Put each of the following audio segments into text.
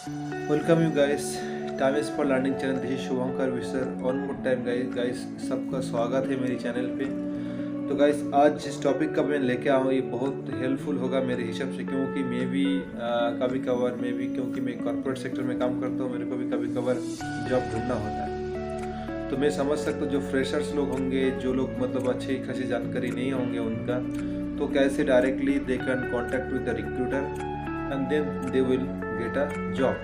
Welcome you guys, time is for learning channel. This is Shubhankar Visar one more time guys सबका स्वागत है मेरी channel पे। तो गाइस आज जिस टॉपिक का मैं लेके आऊँ ये बहुत हेल्पफुल होगा मेरे हिसाब से, क्योंकि मैं भी कभी कभार क्योंकि मैं कॉर्पोरेट सेक्टर में काम करता हूँ, मेरे को भी कभी कभार जॉब ढूंढना होता है। तो मैं समझ सकता हूँ जो फ्रेशर्स लोग होंगे, जो लोग मतलब अच्छी खासी जानकारी नहीं होंगे उनका, तो कैसे directly they can contact with the recruiter and then they will get a job.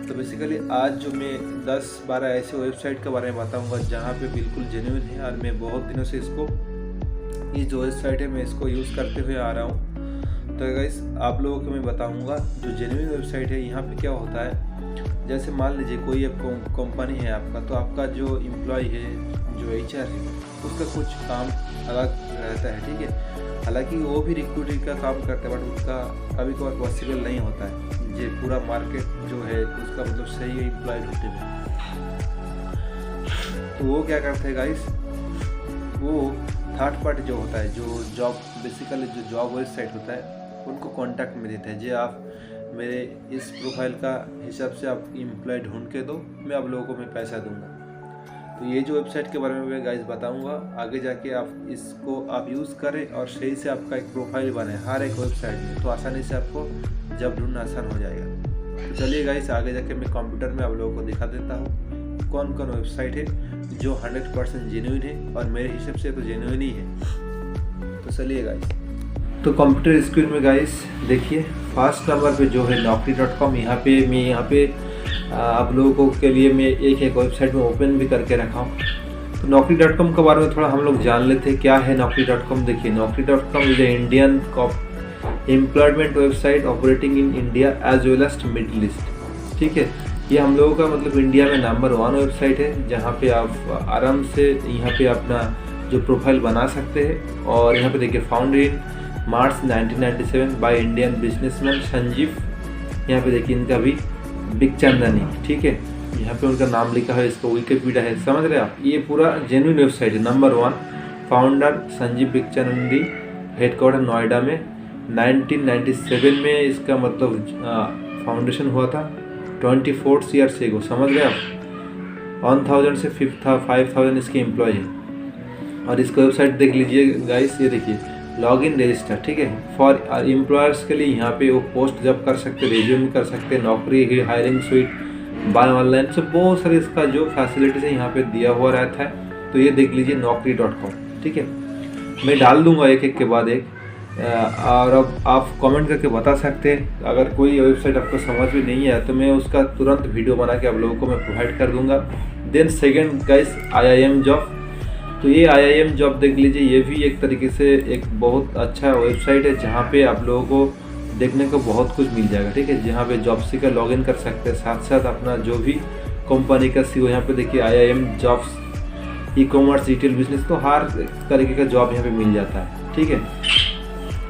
तो बेसिकली आज जो मैं 10-12 ऐसे वेबसाइट के बारे में बताऊंगा जहां पे बिल्कुल जेन्युइन है, और मैं बहुत दिनों से ये जो वेबसाइट है मैं इसको यूज़ करते हुए आ रहा हूं। तो गाइस आप लोगों को मैं बताऊंगा जो जेन्युइन वेबसाइट है यहाँ पे क्या होता है। जैसे मान लीजिए कोई एक कंपनी है आपका, तो आपका जो एम्प्लॉय है, जो HR है, उसका कुछ काम अलग रहता है, ठीक है। हालांकि वो भी रिक्रूटिंग का काम करते हैं, बट उसका कभी कभार पॉसिबल नहीं होता है ये पूरा मार्केट जो है उसका मतलब सही एम्प्लॉय ढूंढने में। तो वो क्या करते हैं गाइस, वो थर्ड पार्टी जो होता है, जो जॉब बेसिकली जो जॉब वेबसाइट होता है, उनको कांटेक्ट में देते हैं। जो आप मेरे इस प्रोफाइल का हिसाब से आप एम्प्लॉय ढूंढ के दो, मैं आप लोगों को मैं पैसा दूंगा। तो ये जो वेबसाइट के बारे में मैं गाइस बताऊंगा, आगे जाके आप इसको आप यूज़ करें और सही से आपका एक प्रोफाइल बने हर एक वेबसाइट में, तो आसानी से आपको जॉब ढूंढना आसान हो जाएगा। तो चलिए गाइस आगे जाके मैं कंप्यूटर में आप लोगों को दिखा देता हूँ कौन कौन वेबसाइट है जो 100% जेन्युइन है, और मेरे हिसाब से तो जेन्युइन ही है। तो चलिए गाइस, तो कंप्यूटर स्क्रीन में गाइस देखिए फर्स्ट नंबर पे जो है naukri.com। यहाँ पे आप लोगों के लिए मैं एक वेबसाइट में ओपन भी करके रखा हूँ। तो naukri.com के बारे में थोड़ा हम लोग जान लेते हैं क्या है naukri.com। देखिए naukri.com is a Indian employment website operating in India as well as Middle East, ठीक है। ये हम लोगों का मतलब इंडिया में नंबर 1 वेबसाइट है, जहाँ पे आप आराम से यहाँ पे अपना जो प्रोफाइल बना सकते हैं। और यहाँ पे देखिए founded in March 1997 by Indian businessman Sanjeev. यहाँ पे देखिए इनका भी बिकचंदनी, ठीक है, यहाँ पे उनका नाम लिखा है, इसको विकिपीडिया है, समझ रहे आप। ये पूरा जेन्युइन वेबसाइट है, number 1। Founder Sanjeev Bikhchandani, headquarter Noida में। 1997 में इसका मतलब फाउंडेशन हुआ था, 24 ईयर्स एगो, समझ रहे आप। 1000 से 5000 इसके एम्प्लॉय हैं। और इसका वेबसाइट देख लीजिए गाइस, ये देखिए लॉगिन रजिस्टर, ठीक है। फॉर एम्प्लॉयर्स के लिए यहाँ पे वो पोस्ट जब कर सकते, रिज्यूम कर सकते, नौकरी है, हायरिंग स्वीट, बाय ऑनलाइन से बहुत सारे इसका जो फैसिलिटीज है यहाँ पे दिया हुआ रहता है। तो ये देख लीजिए naukri.com, ठीक है। मैं डाल दूंगा एक के बाद एक, और अब आप कमेंट करके बता सकते हैं। अगर कोई वेबसाइट आपको समझ में नहीं आया तो मैं उसका तुरंत वीडियो बना के आप लोगों को मैं प्रोवाइड कर दूंगा। Then second guys IIM job. तो ये IIM जॉब देख लीजिए, ये भी एक तरीके से एक बहुत अच्छा वेबसाइट है, जहाँ पे आप लोगों को देखने को बहुत कुछ मिल जाएगा, ठीक है। जहाँ पे जॉब सीकर लॉगिन कर सकते हैं, साथ साथ अपना जो भी कंपनी का CEO, यहाँ पे देखिए IIM jobs, ecommerce, retail business, तो हर तरीके का जॉब यहाँ पे मिल जाता है, ठीक है।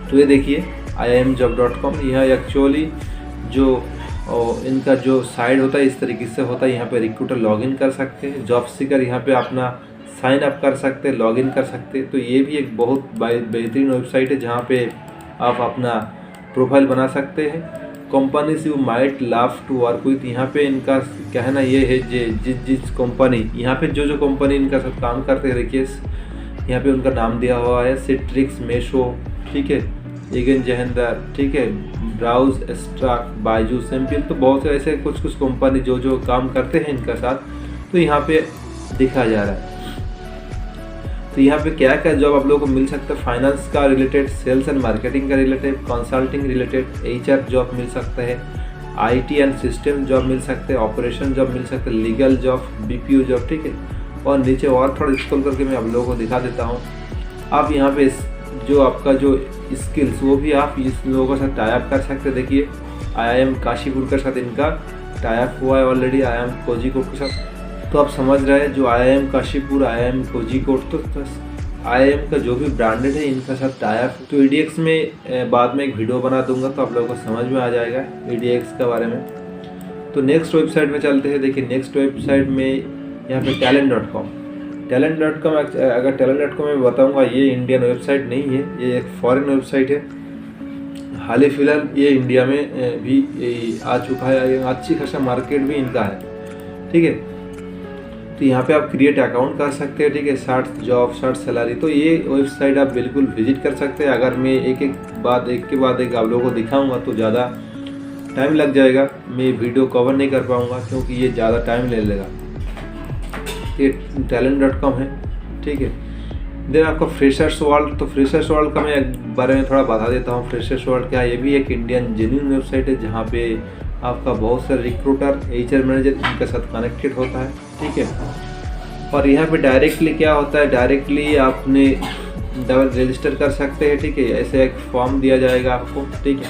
तो ये देखिए IIMjob.com, यह एक्चुअली जो इनका जो साइट होता है इस तरीके से होता है। यहाँ पे रिक्रूटर लॉगिन कर सकते हैं, जॉब सीकर यहाँ पे अपना साइन अप कर सकते हैं, लॉगिन कर सकते हैं। तो ये भी एक बहुत बेहतरीन वेबसाइट है, जहाँ पे आप अपना प्रोफाइल बना सकते हैं। Companies you might love to work with, यहाँ पे इनका कहना ये है जिस कंपनी, यहाँ पे जो कंपनी इनका साथ काम करते हैं, देखिए यहाँ पे उनका नाम दिया हुआ है, सिट्रिक्स, मेशो, ठीक है, एगन जहेंदर, ठीक है, ब्राउज, स्ट्राक, बायजू, सैम्पल। तो बहुत से ऐसे कुछ कंपनी जो काम करते हैं इनका साथ, तो यहाँ पे दिखा जा रहा है। तो यहाँ पे क्या क्या जॉब आप लोगों को मिल सकता है, फाइनेंस का रिलेटेड, सेल्स एंड मार्केटिंग का related, consulting related, HR job मिल सकता है, IT एंड सिस्टम जॉब मिल सकते हैं, ऑपरेशन जॉब मिल सकते हैं, लीगल जॉब, BPO जॉब, ठीक है। और नीचे और थोड़ा स्क्रॉल करके मैं आप लोगों को दिखा देता हूँ। आप यहाँ पे जो आपका जो स्किल्स, वो भी आप इस लोगों के साथ टाई अप कर सकते हैं। देखिए IIM काशीपुर के साथ इनका टाई अप हुआ है ऑलरेडी, IIM कोझिकोड के साथ। तो आप समझ रहे हैं जो IIM काशीपुर, IIM कोझिकोड, तो IIM का जो भी ब्रांडेड है इनका साथ टाई अप। तो EDX में बाद में एक वीडियो बना दूंगा, तो आप लोगों को समझ में आ जाएगा EDX के बारे में। तो नेक्स्ट वेबसाइट में चलते हैं। देखिए नेक्स्ट वेबसाइट में यहाँ पे talent.com। अगर talent.com में बताऊंगा, ये इंडियन वेबसाइट नहीं है, ये एक फॉरेन वेबसाइट है। हाल ही फिलहाल ये इंडिया में भी आ चुका है, अच्छी खासा मार्केट भी इनका है, ठीक है। तो यहाँ पे आप क्रिएट अकाउंट कर सकते हैं, ठीक है। 60 जॉब 60 सैलरी, तो ये वेबसाइट आप बिल्कुल विजिट कर सकते हैं। अगर मैं एक के बाद एक आप लोगों को दिखाऊंगा तो ज़्यादा टाइम लग जाएगा, मैं वीडियो कवर नहीं कर पाऊँगा क्योंकि ये ज़्यादा टाइम ले लेगा। ये talent.com है, ठीक है। देन आपका फ्रेशर्स वर्ल्ड, तो फ्रेशर्स वर्ल्ड का मैं बारे में थोड़ा बता देता हूँ। फ्रेशर्स वर्ल्ड क्या है, ये भी एक इंडियन जेन्युइन वेबसाइट है जहाँ पे आपका बहुत सारे रिक्रूटर, HR मैनेजर इनके साथ कनेक्टेड होता है, ठीक है। और यहाँ पे डायरेक्टली क्या होता है, डायरेक्टली आपने रजिस्टर कर सकते हैं, ठीक है। ऐसे एक फॉर्म दिया जाएगा आपको, ठीक है।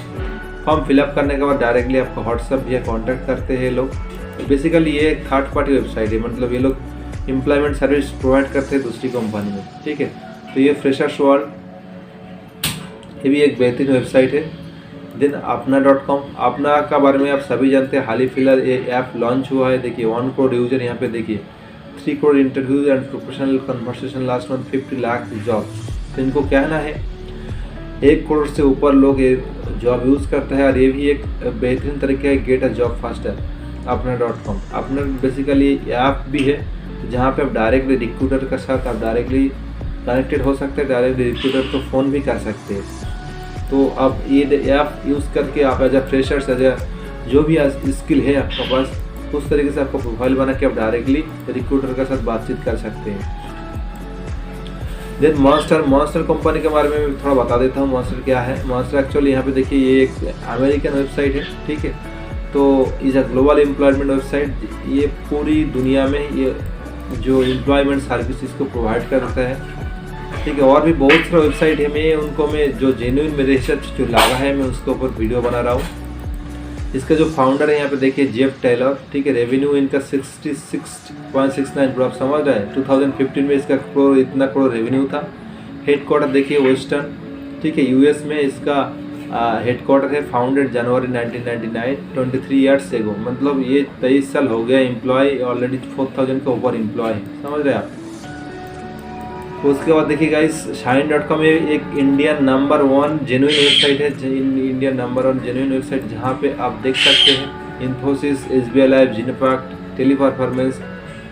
फॉर्म फिलअप करने के बाद डायरेक्टली आपको व्हाट्सअप या कॉन्टैक्ट करते हैं लोग। बेसिकली ये एक थर्ड पार्टी वेबसाइट है, मतलब ये लोग एम्प्लॉयमेंट सर्विस प्रोवाइड करते हैं दूसरी कंपनी में, ठीक है। तो ये फ्रेशर्स वर्ल्ड, ये भी एक बेहतरीन वेबसाइट है। देन अपना.com, अपना का बारे में आप सभी जानते हैं, हाल ही फिलहाल ये ऐप लॉन्च हुआ है। देखिए 1 करोड़ यूजर यहाँ पे, देखिए 3 crore interviews and professional conversation last month, 50 lakh job. तो इनको कहना है 1 करोड़ से ऊपर लोग ये जॉब यूज़ करते हैं, और ये भी एक बेहतरीन तरीका है गेट अ जॉब फास्टर। अपना.com, अपना बेसिकली ऐप भी है जहाँ पे आप डायरेक्टली रिक्रूटर के साथ आप डायरेक्टली कनेक्टेड हो सकते हैं, डायरेक्टली रिक्रूटर को फ़ोन भी कर सकते हैं। तो आप ये ऐप यूज़ करके आप as a freshers, as a जो भी स्किल है आपके पास, उस तरीके से आपका प्रोफाइल बना के आप डायरेक्टली रिक्रूटर के साथ बातचीत कर सकते हैं। देन मॉन्स्टर कंपनी के बारे में थोड़ा बता देता हूँ। मॉन्स्टर क्या है, मॉन्स्टर एक्चुअली यहाँ पे देखिए ये एक अमेरिकन वेबसाइट है, ठीक है। तो is a global employment website, ये पूरी दुनिया में ये जो एम्प्लॉयमेंट सर्विसेज को प्रोवाइड करता है, ठीक है। और भी बहुत सारे वेबसाइट है, मैं जो जेन्युइन मेरे रिसर्च जो लगा है मैं उसके ऊपर वीडियो बना रहा हूँ। इसका जो फाउंडर है यहाँ पे देखिए जेफ टेलर, ठीक है। रेवेन्यू इनका 66.69 करोड़, आप समझ रहे हैं 2015 में इसका इतना करोड़ रेवेन्यू था। हेडक्वार्टर देखिए वेस्टर्न, ठीक है, US में इसका हेडक्वार्टर है। फाउंडेड जनवरी 1999, 23 ईयर्स एगो, मतलब ये 23 साल हो गया। एम्प्लॉय ऑलरेडी 4000 के ऊपर एम्प्लॉय है, समझ रहे हैं आप। उसके बाद देखिए गाइस Shine.com एक इंडियन नंबर 1 जेन्युइन वेबसाइट है, इंडियन नंबर 1 जेन्युइन वेबसाइट, जहाँ पे आप देख सकते हैं Infosys, SBI life, Genpact, Teleperformance,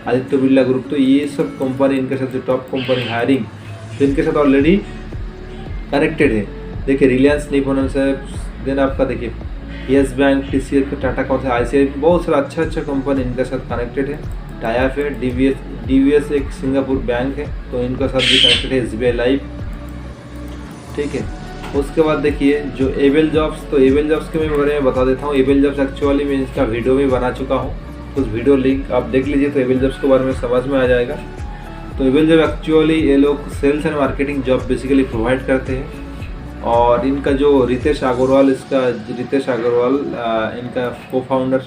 Aditya Birla group, तो ये सब कंपनी इनके साथ जो टॉप कंपनी हायरिंग, तो इनके साथ ऑलरेडी कनेक्टेड है। देखिए रिलायंस, निपोन से, देन आपका देखिए येस बैंक, TCS, टाटा कौन ICI, बहुत सारा अच्छा कंपनी इनके साथ कनेक्टेड है, टाइप है। DVS एक सिंगापुर बैंक है, तो इनका साथ भी कनेक्टेड है। SBI लाइफ, ठीक है। उसके बाद देखिए जो एबल जॉब्स, तो एबल जॉब्स के मैं बारे में बता देता हूँ। एबल जॉब्स एक्चुअली मैं इसका वीडियो भी बना चुका हूँ, उस वीडियो लिंक आप देख लीजिए तो एबल जॉब्स के बारे में समझ में आ जाएगा। तो एबल जॉब एक्चुअली ये लोग sales and marketing job basically provide करते हैं। और इनका जो रितेश अग्रवाल इनका को फाउंडर।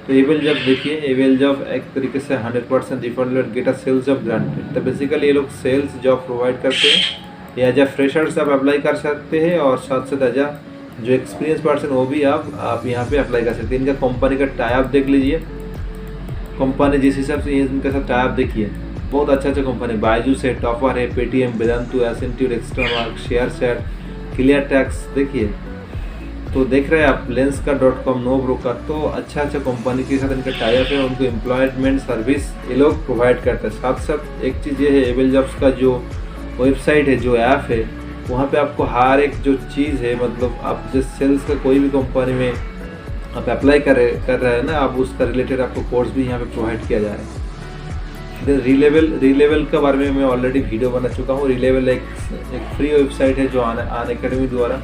तो एबल जॉब देखिए, एबल जॉब एक तरीके से 100% refunded get a sales job granted. तो बेसिकली ये लोग सेल्स जॉब प्रोवाइड करते हैं। एज अ फ्रेशर्स आप अप्लाई कर सकते हैं, और साथ साथ एज अ जो एक्सपीरियंस पर्सन वो भी आप यहाँ पे अप्लाई कर सकते हैं। इनका कंपनी का टाइप देख लीजिए, कंपनी जिस हिसाब से इनके साथ टाइप देखिए, बहुत अच्छा कंपनी। बायजूस है, टॉपर है, पेटीएम, वेदांतु, एसेंटिव, extra mark, share, clear tax देखिए। तो देख रहे हैं आप lenska.com, नो ब्रोकर, तो अच्छा कंपनी के साथ इनका टाइप है, उनको एम्प्लॉयमेंट सर्विस ये लोग प्रोवाइड करते हैं। साथ साथ एक चीज़ ये है, एबल जॉब्स का जो वेबसाइट है, जो ऐप है, वहाँ पे आपको हर एक जो चीज़ है, मतलब आप जिस सेल्स का कोई भी कंपनी में आप अप्लाई कर रहे हैं ना, आप उसका रिलेटेड आपको कोर्स भी यहाँ पे प्रोवाइड किया जा रहा है। देन रीलेवल के बारे में मैं ऑलरेडी वीडियो बना चुका हूँ। रीलेवल एक फ्री वेबसाइट है जो अन अकेडमी द्वारा।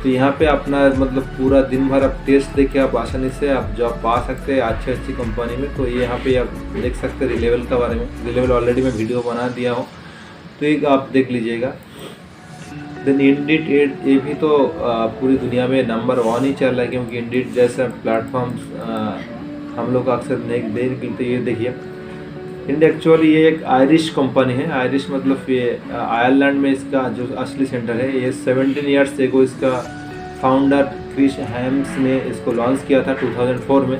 तो यहाँ पे अपना मतलब पूरा दिन भर आप टेस्ट देके आप आसानी से आप जॉब पा सकते हैं अच्छी कंपनी में। तो यहाँ पे आप देख सकते हैं रीलेवल के बारे में। रीलेवल ऑलरेडी मैं वीडियो बना दिया हूँ, तो एक आप देख लीजिएगा। देन इंडीड, ये भी तो पूरी दुनिया में नंबर 1 ही चल रहा है, क्योंकि इंडीड जैसा प्लेटफॉर्म्स हम लोग अक्सर नहीं देख मिलते। ये देखिए इंड एक्चुअली ये एक आयरिश कंपनी है। आयरिश मतलब ये आयरलैंड में इसका जो असली सेंटर है। ये 17 ईयर्स एगो इसका फाउंडर क्रिस हैम्स ने इसको लॉन्च किया था 2004 में।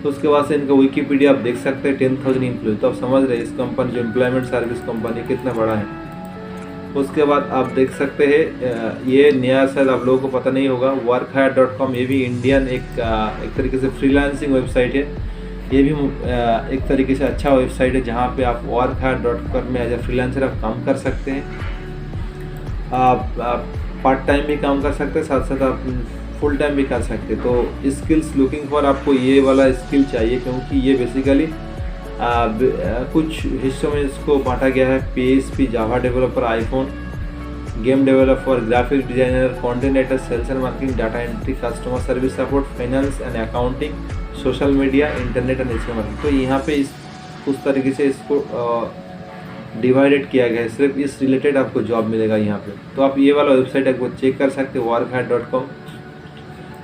तो उसके बाद से इनका विकीपीडिया आप देख सकते हैं 10,000 एम्प्लॉय। तो आप समझ रहे हैं इस कंपनी जो एम्प्लॉयमेंट सर्विस कंपनी कितना बड़ा है। उसके बाद आप देख सकते हैं ये नया शायद आप लोगों को पता नहीं होगा, workhire.com, ये भी इंडियन एक तरीके से फ्रीलांसिंग वेबसाइट है। ये भी एक तरीके से अच्छा वेबसाइट है जहाँ पे आप workhire.com में एज ए फ्रीलांसर आप काम कर सकते हैं। आप पार्ट टाइम भी काम कर सकते हैं, साथ साथ आप फुल टाइम भी कर सकते हैं। तो स्किल्स लुकिंग फॉर आपको ये वाला स्किल चाहिए, क्योंकि ये बेसिकली कुछ हिस्सों में इसको बांटा गया है। PHP, Java developer, iPhone, game developer, graphic designer, content writer, sales and marketing, data entry, customer service support, finance and accounting, social media, internet and इसके मार्केटिंग। तो यहाँ पे उस तरीके से इसको डिवाइडेड किया गया है, सिर्फ इस रिलेटेड आपको जॉब मिलेगा यहाँ पे। तो आप ये वाला वेबसाइट आपको चेक कर सकते हो, workhire.com।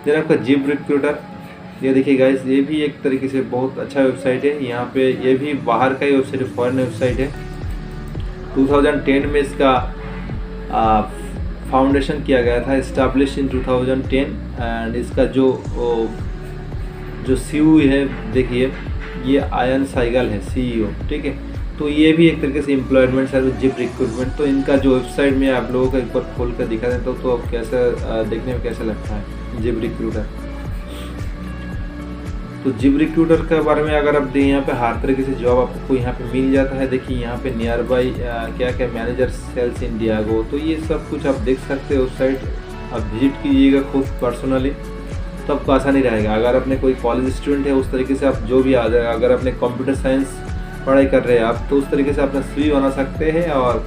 फिर आपका जिप रिक्रूटर, ये देखिए गाइस, ये भी एक तरीके से बहुत अच्छा वेबसाइट है। यहाँ पे ये भी बाहर का ही वेबसाइट है, फॉरेन वेबसाइट है। 2010 में इसका फाउंडेशन किया गया था, इस्टेब्लिश इन 2010। एंड इसका जो CEO है, देखिए ये आयन साइगल है CEO, ठीक है। तो ये भी एक तरीके से एम्प्लॉयमेंट सर्विस, जिप रिक्रूटमेंट। तो इनका जो वेबसाइट में आप लोगों को एक बार खोल कर दिखा देता हूँ, तो कैसा देखने में कैसा लगता है जिप रिक्रूटर। तो जिप रिक्रूटर के बारे में अगर आप दें, यहाँ पे हर तरीके से जॉब आपको यहाँ पे मिल जाता है। देखिए यहाँ पे नियर बाई क्या क्या मैनेजर सेल्स इन डियागो, तो ये सब कुछ आप देख सकते हो। वेबसाइट आप विजिट कीजिएगा खुद पर्सनली, तो आपको आसानी रहेगा। अगर अपने कोई कॉलेज स्टूडेंट है, उस तरीके से आप जो भी आ जाएगा, अगर अपने कंप्यूटर साइंस पढ़ाई कर रहे हैं आप, तो उस तरीके से अपना CV बना सकते हैं। और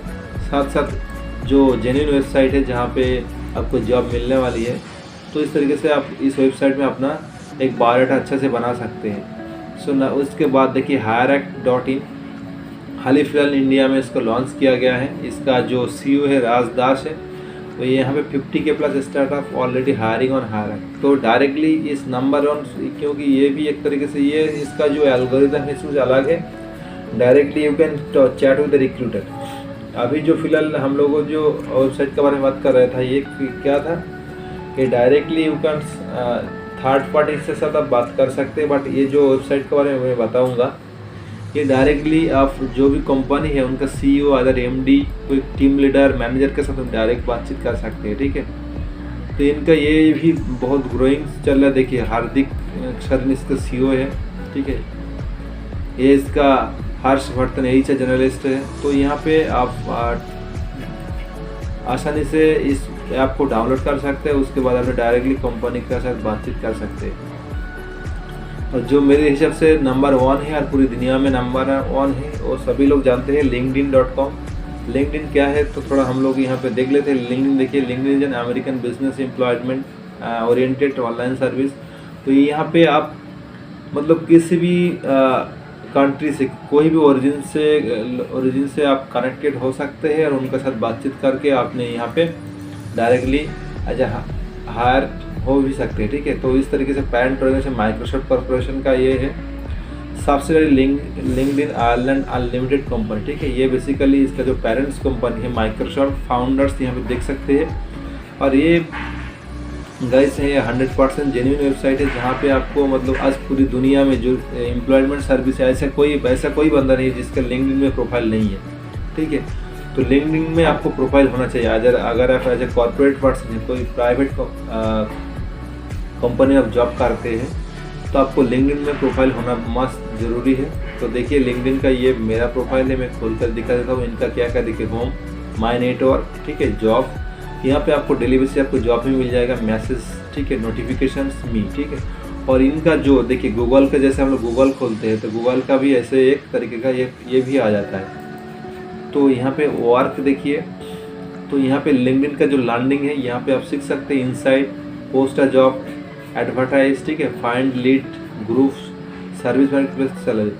साथ साथ जो जेन्युइन वेबसाइट है जहाँ पे आपको जॉब मिलने वाली है, तो इस तरीके से आप इस वेबसाइट में अपना एक बायोडाटा अच्छे से बना सकते हैं। सो ना उसके बाद देखिए hireact.in, हाल ही फिलहाल इंडिया में इसको लॉन्च किया गया है। इसका जो CEO है राज दास है, तो ये यहाँ पे 50K plus startup already hiring on hireact। तो डायरेक्टली इस नंबर 1, क्योंकि ये भी एक तरीके से ये इसका जो एल्गोरिथम है कुछ अलग है। Directly you can chat with the recruiter. अभी जो फिलहाल हम लोगों जो वेबसाइट के बारे में बात कर रहा था, ये क्या था कि directly you can third party से साथ आप बात कर सकते हैं। बट ये जो वेबसाइट के बारे में मैं बताऊंगा, ये डायरेक्टली आप जो भी कंपनी है उनका CEO, अदर MD, कोई टीम लीडर, मैनेजर के साथ हम डायरेक्ट बातचीत कर सकते हैं, ठीक है। तो इनका ये भी बहुत ग्रोइंग चल रहा है। देखिए हार्दिक शर्मा इसका CEO है, ठीक है। ये इसका हर्षवर्धन HR जर्नलिस्ट है। तो यहाँ पे आप आसानी से इस ऐप को डाउनलोड कर सकते हैं। उसके बाद आप डायरेक्टली कंपनी के साथ बातचीत कर सकते हैं। और जो मेरे हिसाब से नंबर 1 है और पूरी दुनिया में नंबर 1 है, और सभी लोग जानते हैं, linkedin.com। लिंक्डइन क्या है तो थोड़ा हम लोग यहाँ पे देख लेते हैं। लिंक्डइन देखिए, LinkedIn is American business employment oriented online service. तो यहाँ पे आप मतलब किसी भी कंट्री से, कोई भी ओरिजिन से आप कनेक्टेड हो सकते हैं और उनके साथ बातचीत करके आपने यहाँ पे डायरेक्टली एज ए हायर हो भी सकते हैं, ठीक है। तो इस तरीके से पेरेंट ऑर्गेनाइजेशन माइक्रोसॉफ्ट कॉर्पोरेशन का ये है subsidiary LinkedIn Ireland unlimited company, ठीक है। ये बेसिकली इसका जो पेरेंट्स कंपनी है माइक्रोसॉफ्ट, फाउंडर्स यहाँ पे देख सकते हैं। और ये गाइस है 100% जेन्युइन वेबसाइट है, जहाँ पे आपको मतलब आज पूरी दुनिया में जो एम्प्लॉयमेंट सर्विस है, ऐसा कोई बंदा नहीं है जिसका लिंक्डइन में प्रोफाइल नहीं है, ठीक है। तो लिंक्डइन में आपको प्रोफाइल होना चाहिए। अगर आप एज ए कॉर्पोरेट पर्सन, कोई प्राइवेट कंपनी आप जॉब करते हैं, तो आपको लिंक्डइन में प्रोफाइल होना मस्त ज़रूरी है। तो देखिए लिंक्डइन का ये मेरा प्रोफाइल है, मैं खोल कर दिखा देता हूँ। इनका क्या क्या देखिए, होम, माई नेटवर्क, ठीक है, जॉब। यहाँ पे आपको डेली बेसिस आपको जॉब भी मिल जाएगा, मैसेज, ठीक है, नोटिफिकेशंस मी, ठीक है। और इनका जो देखिए गूगल का, जैसे हम लोग गूगल खोलते हैं तो गूगल का भी ऐसे एक तरीके का ये भी आ जाता है। तो यहाँ पे वर्क देखिए, तो यहाँ पे लिंक्डइन का जो लैंडिंग है, यहाँ पे आप सीख सकते हैं inside, post a job, advertise, ठीक है, find lead, groups, service marketplace, salary.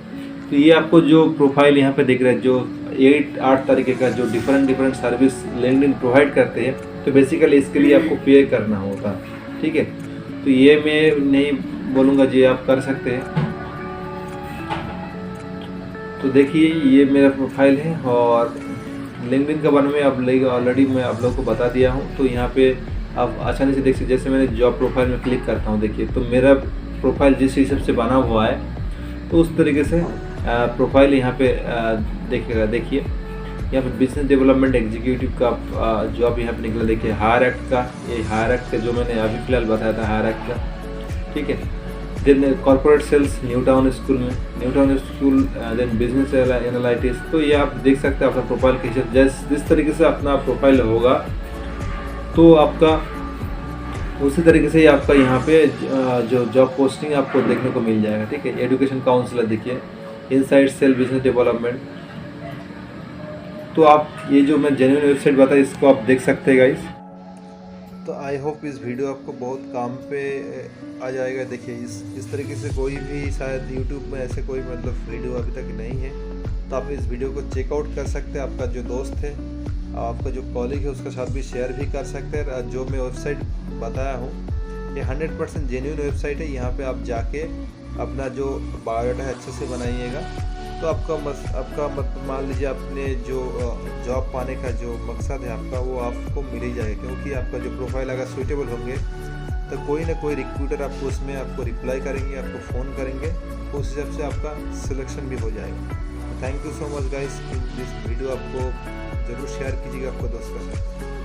तो ये आपको जो प्रोफाइल यहाँ पे दिख रहा है, जो 8 तरीके का जो डिफरेंट सर्विस लिंक्डइन प्रोवाइड करते हैं, तो बेसिकली इसके लिए आपको पे करना होगा, ठीक है। तो ये मैं नहीं बोलूँगा जी, आप कर सकते हैं। तो देखिए ये मेरा प्रोफाइल है और लिंक्डइन के बारे में ऑलरेडी मैं आप लोगों को बता दिया हूँ। तो यहाँ पे आप आसानी से देख सकते, जैसे मैंने जॉब प्रोफाइल में क्लिक करता हूँ, देखिए तो मेरा प्रोफाइल जिस हिसाब से बना हुआ है, तो उस तरीके से प्रोफाइल यहाँ पे देखिएगा। देखिए यहाँ पे बिजनेस डेवलपमेंट एग्जीक्यूटिव का जॉब यहाँ पे निकला। देखिए हायर एक्ट का, ये हायर एक्ट का जो मैंने अभी फिलहाल बताया था हायर एक्ट का, ठीक है। Then corporate sales new town school में, देन बिजनेस एनालिटिक्स। तो ये आप देख सकते हैं अपना प्रोफाइल के हिसाब जिस तरीके से अपना प्रोफाइल होगा तो आपका उसी तरीके से ही आपका यहाँ पे जो जॉब पोस्टिंग आपको देखने को मिल जाएगा, ठीक है। एजुकेशन काउंसलर देखिए, इनसाइड सेल बिजनेस डेवलपमेंट। तो आप ये जो मैं जेन्युइन वेबसाइट बताया इसको आप देख सकते हैं गाइस। तो आई होप इस वीडियो आपको बहुत काम पे आ जाएगा। देखिए इस तरीके से कोई भी शायद यूट्यूब में ऐसे कोई मतलब वीडियो अभी तक नहीं है, तो आप इस वीडियो को चेकआउट कर सकते हैं। आपका जो दोस्त है, आपका जो कॉलीग है उसके साथ भी शेयर भी कर सकते हैं। जो मैं वेबसाइट बताया हूँ ये 100% जेन्युइन वेबसाइट है। यहाँ पे आप जाके अपना जो बायोडाटा है अच्छे से बनाइएगा, तो आपका मान लीजिए आपने जो जॉब पाने का जो मकसद है आपका वो आपको मिल ही जाएगा, क्योंकि आपका जो प्रोफाइल अगर सूटेबल होंगे तो कोई ना कोई रिक्रूटर आपको उसमें आपको रिप्लाई करेंगे, आपको फ़ोन करेंगे, तो उस हिसाब से आपका सिलेक्शन भी हो जाएगा। Thank you so much guys. This video आपको ज़रूर शेयर कीजिएगा आपको दोस्तों के साथ।